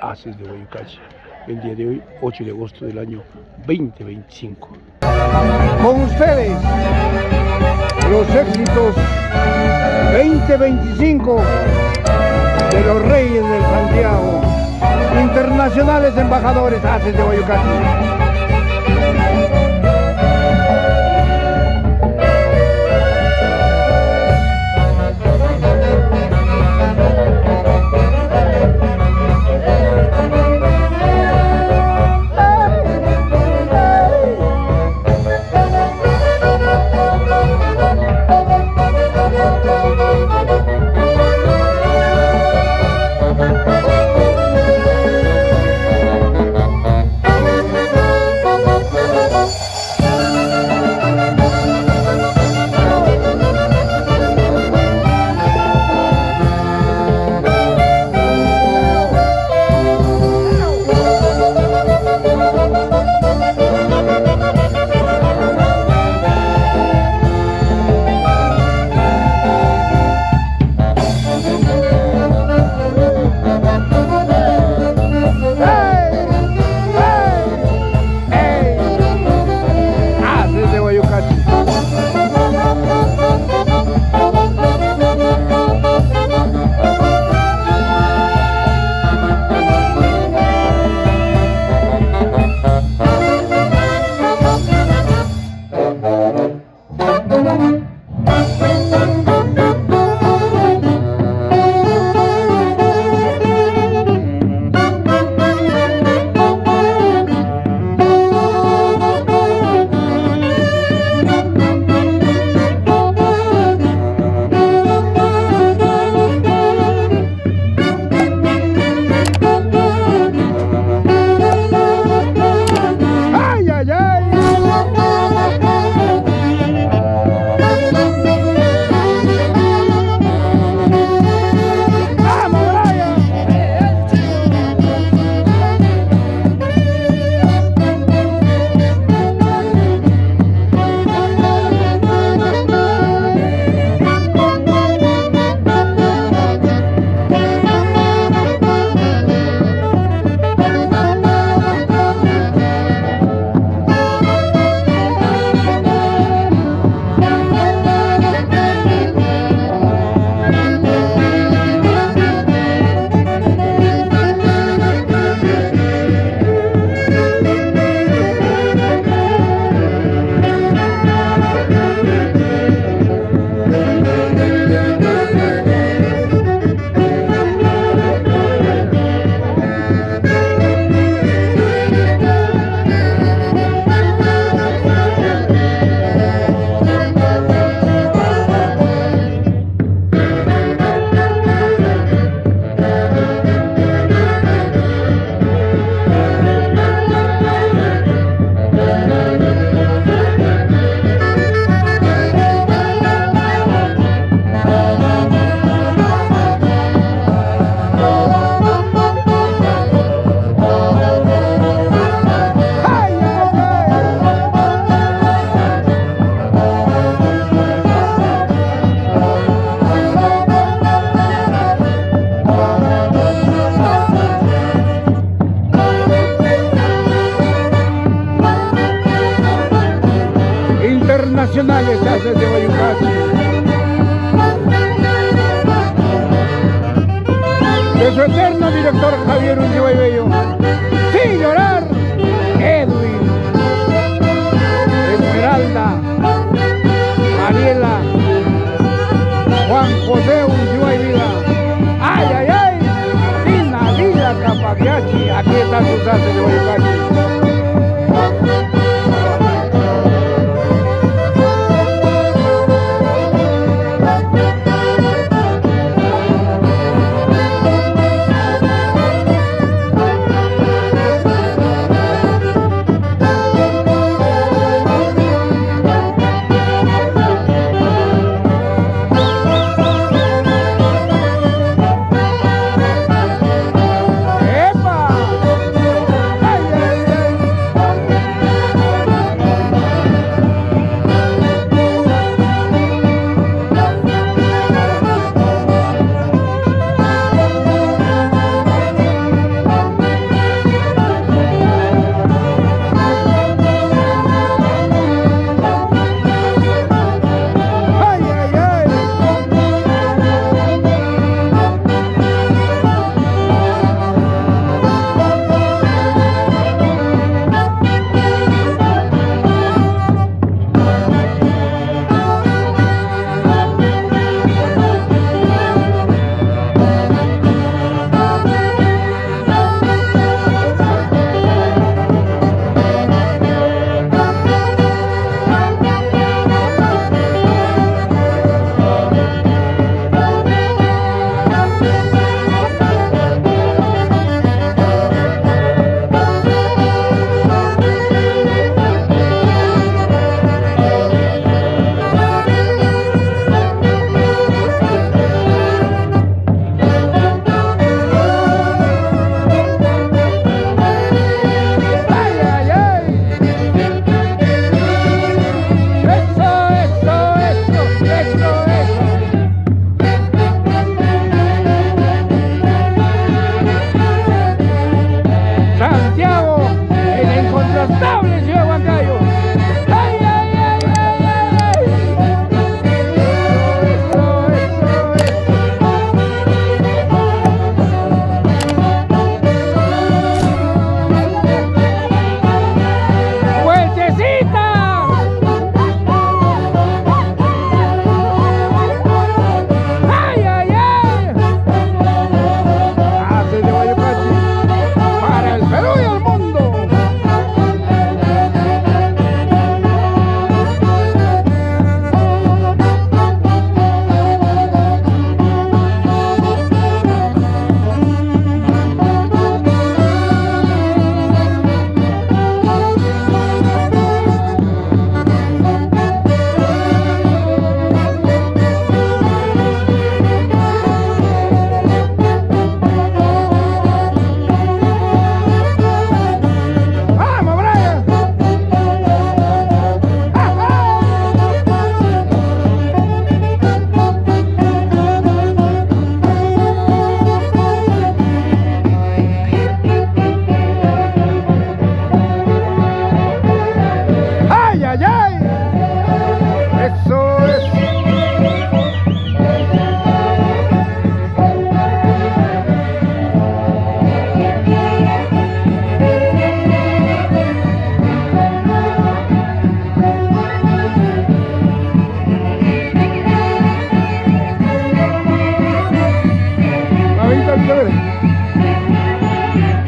Haces de Guayucachi, el día de hoy, 8 de agosto del año 2025. Con ustedes, los éxitos 2025 de los Reyes del Santiago, internacionales embajadores Haces de Guayucachi. Internacionales Haces de Guayucachi. De su eterno director Javier Ulloa y Bello. Sin llorar, Edwin, Esmeralda, Mariela, Juan José Ulloa y Vida. ¡Ay, ay, ay! Tina Lila Capagliacci. Aquí están sus Haces de Guayucachi. ¡Epa! ¡Ay, ay!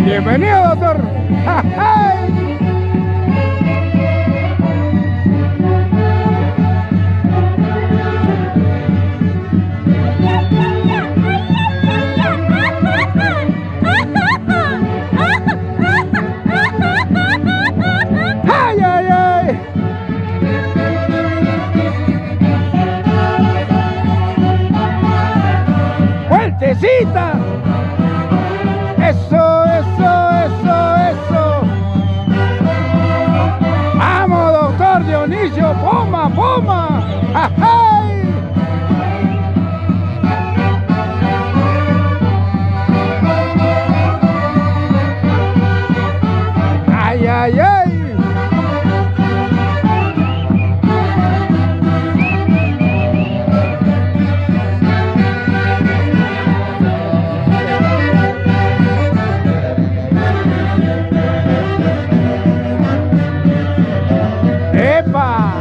Bienvenido, doctor. ¡Ja, ja! ¡Ay, ay, ay! ¡Vueltecita! ¡Eso, eso, eso, eso! ¡Vamos, doctor Dionisio! ¡Poma, poma! ¡Ay! ¡Ay, ay, ay! ¡Epa!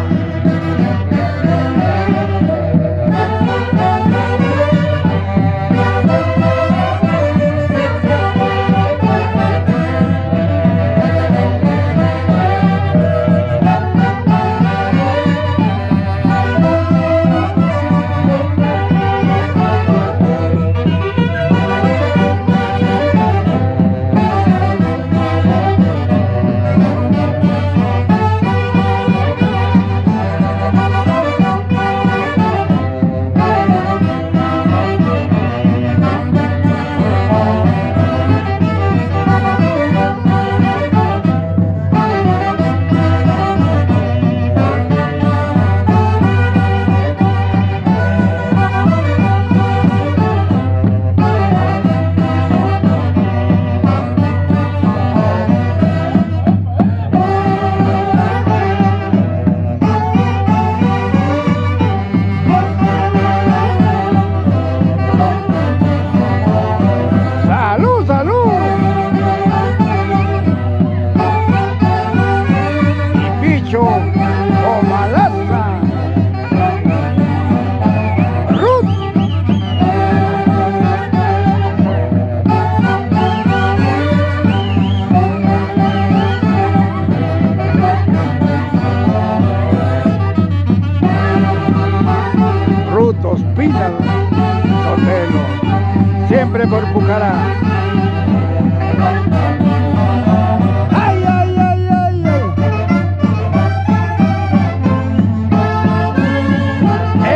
¡Salud, salud! Y Picho o Malaza. Ruth. Ruth Ospina Sotelo. Siempre por Pucará. ¡Ay, ay, ay, ay, ay!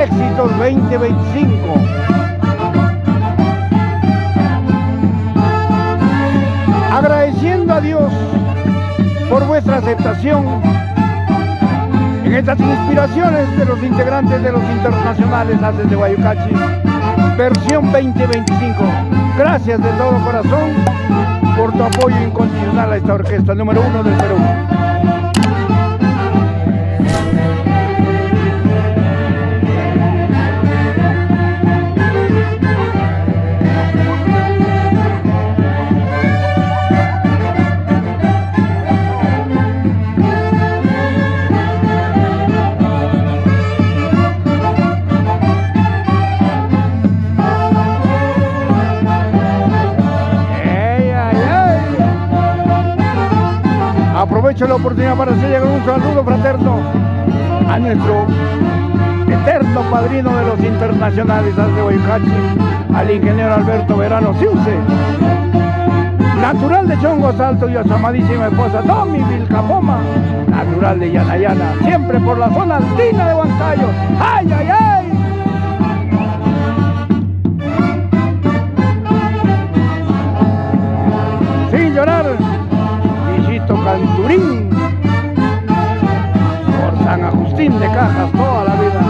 Éxitos 2025. Agradeciendo a Dios por vuestra aceptación en estas inspiraciones de los integrantes de los internacionales Haces de Guayucachi, versión 2025. Gracias de todo corazón por tu apoyo incondicional a esta orquesta número 1 del Perú. Aprovecho la oportunidad para hacer llegar un saludo fraterno a nuestro eterno padrino de los internacionales Haces de Guayucachi, al ingeniero Alberto Verano Siuse, natural de Chongos Altos, y a su amadísima esposa Tommy Vilcapoma, natural de Yanayana, siempre por la zona altina de Huancayo. ¡Ay, ay, ay! Sin llorar, Canturín, por San Agustín de Cajas toda la vida.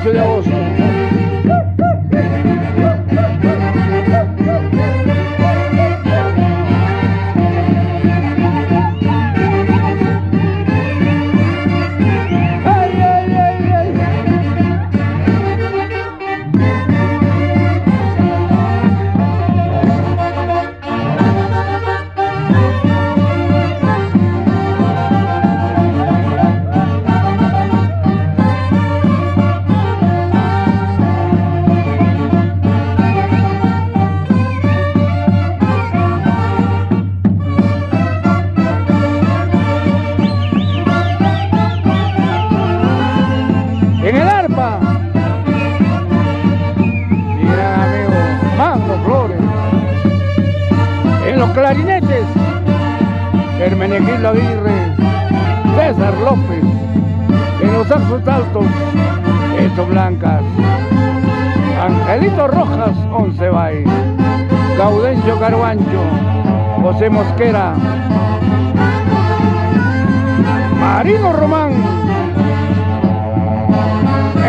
8 de agosto. En el arpa, mi gran amigo Magno Flores. En los clarinetes, Hermenegildo Aguirre, César López. En los saxos altos, Esto Blancas, Angelito Rojas, Oncebay, Gaudencio Carbancho, José Mosquera, Marino Román,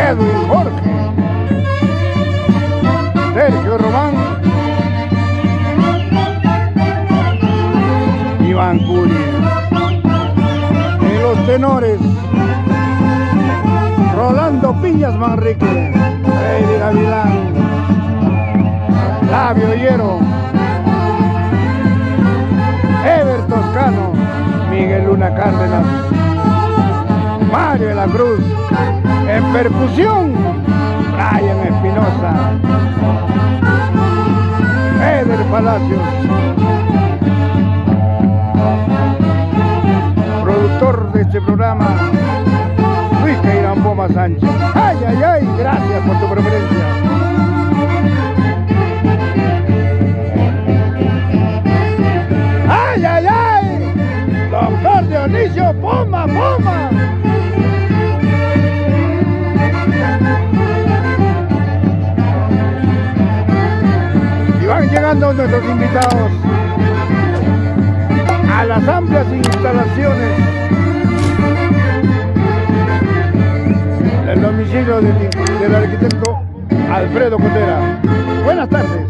Edwin Jorge, Sergio Román, Iván Curi. En los tenores, Rolando Piñas Manrique, Freddy Gavilán, Flavio Hierro, Ever Toscano, Miguel Luna Cárdenas, Mario de la Cruz. En percusión, Brian Espinosa, Eder Palacios. Productor de este programa, Luis Cairán Poma Sánchez. ¡Ay, ay, ay! Gracias por tu preferencia. ¡Ay, ay, ay! Doctor Dionisio Poma, Poma. Y van llegando nuestros invitados a las amplias instalaciones del domicilio del arquitecto Alfredo Cotera. Buenas tardes.